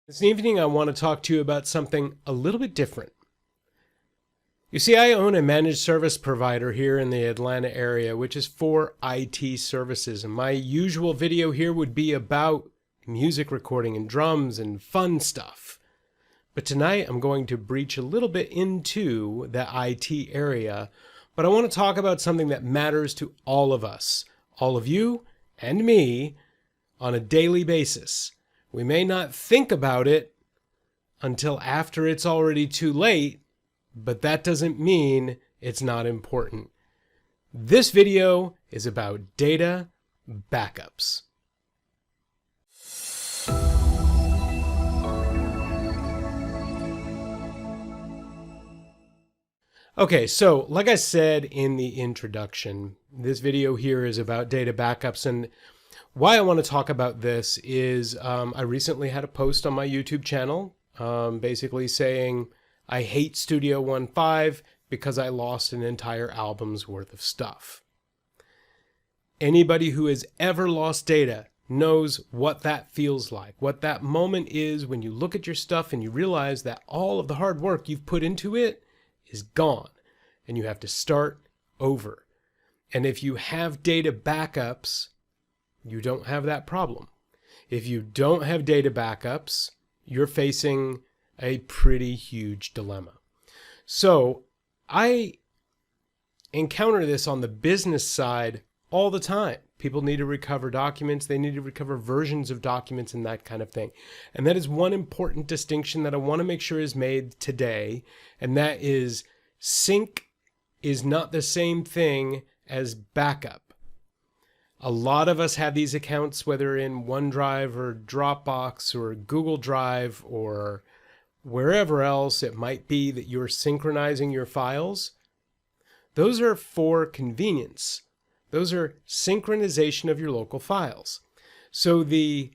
This evening, I want to talk to you about something a little bit different. You see, I own a managed service provider here in the Atlanta area, which is for IT services. And my usual video here would be about music recording and drums and fun stuff. But tonight, I'm going to breach a little bit into the IT area. But I want to talk about something that matters to all of us, all of you and me, on a daily basis. We may not think about it until after it's already too late, but that doesn't mean it's not important. This video is about data backups. Okay, so like I said in the introduction, this video here is about data backups, and why I want to talk about this is I recently had a post on my YouTube channel basically saying I hate Studio 1.5 because I lost an entire album's worth of stuff. Anybody who has ever lost data knows what that feels like, what that moment is when you look at your stuff and you realize that all of the hard work you've put into it is gone and you have to start over. And if you have data backups, you don't have that problem. If you don't have data backups, you're facing a pretty huge dilemma. So I encounter this on the business side all the time. People need to recover documents. They need to recover versions of documents and that kind of thing. And that is one important distinction that I want to make sure is made today. And that is sync is not the same thing as backup. A lot of us have these accounts, whether in OneDrive or Dropbox or Google Drive or wherever else it might be that you're synchronizing your files. Those are for convenience. Those are synchronization of your local files. So the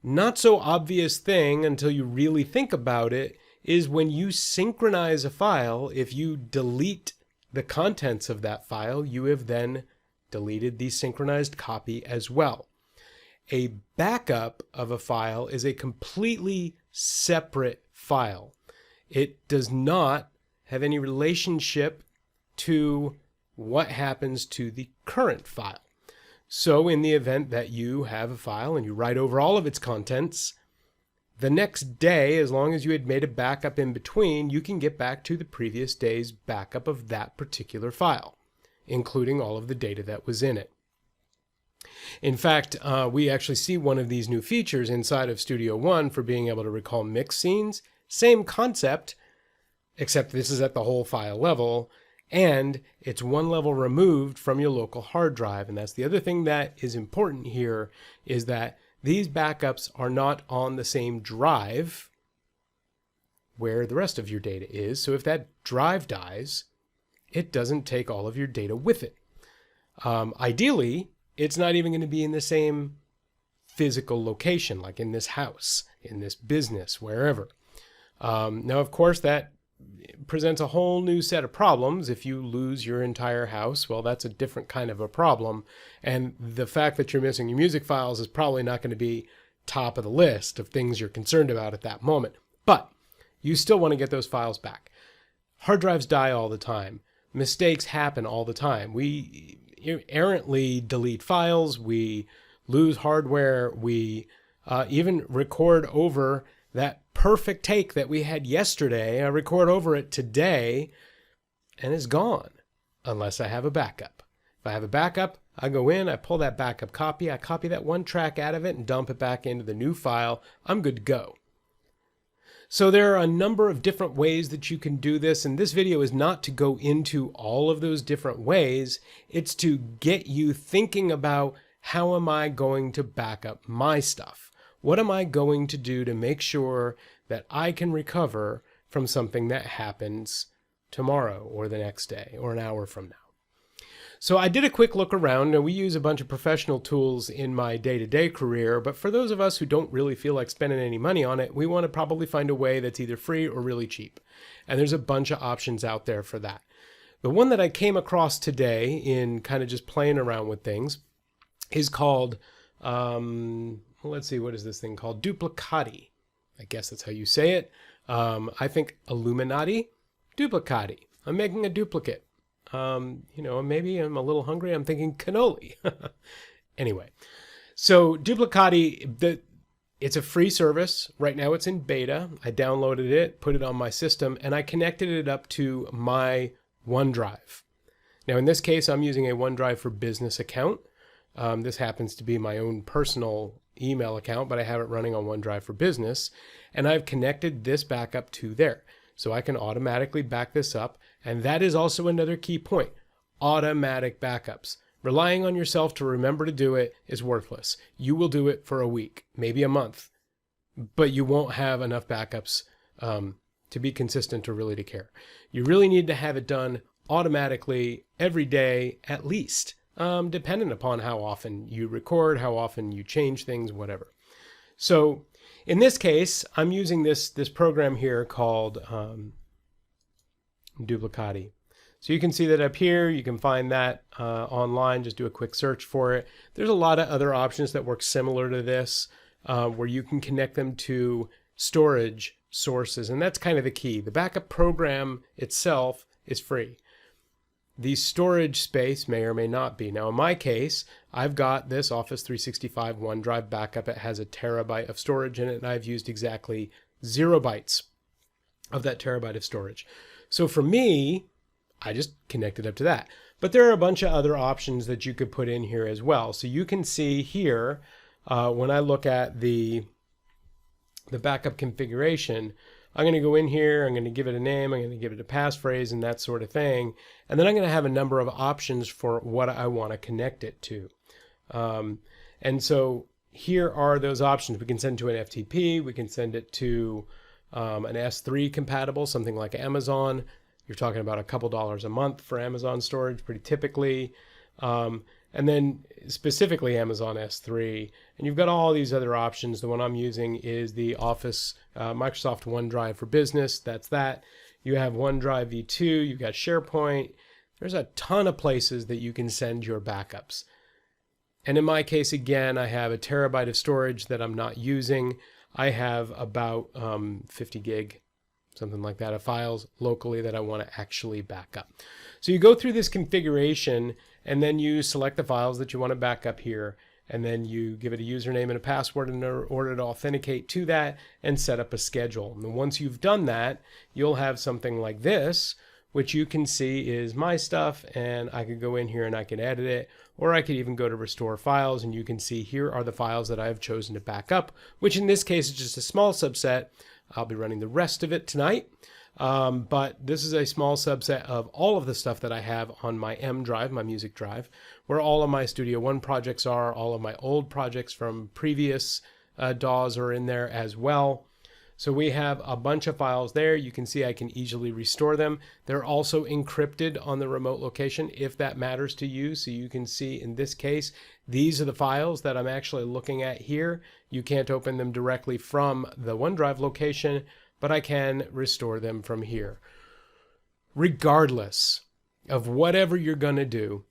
not so obvious thing until you really think about it is when you synchronize a file, if you delete the contents of that file, you have then deleted the synchronized copy as well. A backup of a file is a completely separate file. It does not have any relationship to what happens to the current file. So in the event that you have a file and you write over all of its contents, the next day, as long as you had made a backup in between, you can get back to the previous day's backup of that particular file, including all of the data that was in it. In fact, we actually see one of these new features inside of Studio One for being able to recall mix scenes. Same concept, except this is at the whole file level, and it's one level removed from your local hard drive. And that's the other thing that is important here, is that these backups are not on the same drive where the rest of your data is. So if that drive dies, it doesn't take all of your data with it. Ideally, it's not even going to be in the same physical location, like in this house, in this business, wherever. Now, of course, that presents a whole new set of problems. If you lose your entire house, well, that's a different kind of a problem. And the fact that you're missing your music files is probably not going to be top of the list of things you're concerned about at that moment. But you still want to get those files back. Hard drives die all the time. Mistakes happen all the time. We errantly delete files. We lose hardware. We even record over that perfect take that we had yesterday. I record over it today and it's gone unless I have a backup. If I have a backup, I go in, I pull that backup copy, I copy that one track out of it and dump it back into the new file. I'm good to go. So there are a number of different ways that you can do this, and this video is not to go into all of those different ways. It's to get you thinking about, how am I going to back up my stuff? What am I going to do to make sure that I can recover from something that happens tomorrow or the next day or an hour from now? So I did a quick look around, and we use a bunch of professional tools in my day-to-day career, but for those of us who don't really feel like spending any money on it, we want to probably find a way that's either free or really cheap. And there's a bunch of options out there for that. The one that I came across today in kind of just playing around with things is called let's see, what is this thing called? Duplicati. I guess that's how you say it. I think Illuminati, duplicati. I'm making a duplicate. Maybe I'm a little hungry. I'm thinking cannoli. Anyway, so duplicati, it's a free service. Right now it's in beta. I downloaded it, put it on my system, and I connected it up to my OneDrive. Now, in this case, I'm using a OneDrive for Business account. This happens to be my own personal email account, but I have it running on OneDrive for Business, and I've connected this backup to there. So I can automatically back this up, and that is also another key point. Automatic backups. Relying on yourself to remember to do it is worthless. You will do it for a week, maybe a month, but you won't have enough backups to be consistent or really to care. You really need to have it done automatically every day at least, dependent upon how often you record, how often you change things, whatever. So in this case, I'm using this program here called Duplicati. So you can see that up here, you can find that online, just do a quick search for it. There's a lot of other options that work similar to this, where you can connect them to storage sources, and that's kind of the key. The backup program itself is free. The storage space may or may not be. Now in my case, I've got this Office 365 OneDrive backup. It has 1 terabyte of storage in it, and I've used exactly 0 bytes of that terabyte of storage. So for me, I just connected up to that. But there are a bunch of other options that you could put in here as well. So you can see here, when I look at the backup configuration, I'm going to go in here, I'm going to give it a name, I'm going to give it a passphrase and that sort of thing. And then I'm going to have a number of options for what I want to connect it to. And so here are those options. We can send to an FTP, we can send it to an S3 compatible, something like Amazon. You're talking about a couple dollars a month for Amazon storage, pretty typically. And then specifically Amazon S3. And you've got all these other options. The one I'm using is the Office Microsoft OneDrive for Business. That's that. You have OneDrive V2. You've got SharePoint. There's a ton of places that you can send your backups. And in my case, again, I have 1 terabyte of storage that I'm not using. I have about 50 gig, something like that, of files locally that I want to actually back up. So you go through this configuration, and then you select the files that you want to back up here, and then you give it a username and a password in order to authenticate to that and set up a schedule. And once you've done that, you'll have something like this, which you can see is my stuff, and I could go in here and I can edit it, or I could even go to restore files, and you can see here are the files that I have chosen to back up, which in this case is just a small subset. I'll be running the rest of it tonight. But this is a small subset of all of the stuff that I have on my M drive, my music drive, where all of my Studio One projects are, all of my old projects from previous DAWs are in there as well. So we have a bunch of files there. You can see I can easily restore them. They're also encrypted on the remote location if that matters to you. So you can see in this case, these are the files that I'm actually looking at here. You can't open them directly from the OneDrive location, but I can restore them from here. Regardless of whatever you're going to do,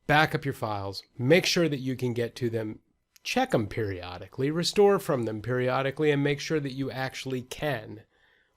back up your files, make sure that you can get to them, check them periodically, restore from them periodically, and make sure that you actually can.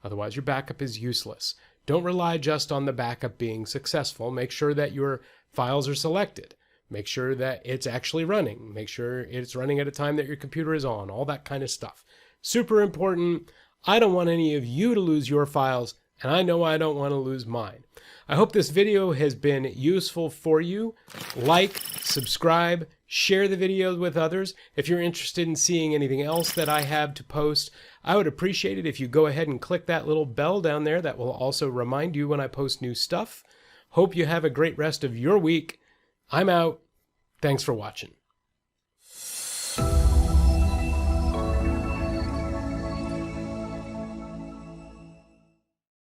Otherwise, your backup is useless. Don't rely just on the backup being successful. Make sure that your files are selected. Make sure that it's actually running. Make sure it's running at a time that your computer is on, all that kind of stuff. Super important. I don't want any of you to lose your files, and I know I don't want to lose mine. I hope this video has been useful for you. Like, subscribe, share the videos with others. If you're interested in seeing anything else that I have to post, I would appreciate it if you go ahead and click that little bell down there. That will also remind you when I post new stuff. Hope you have a great rest of your week. I'm out. Thanks for watching.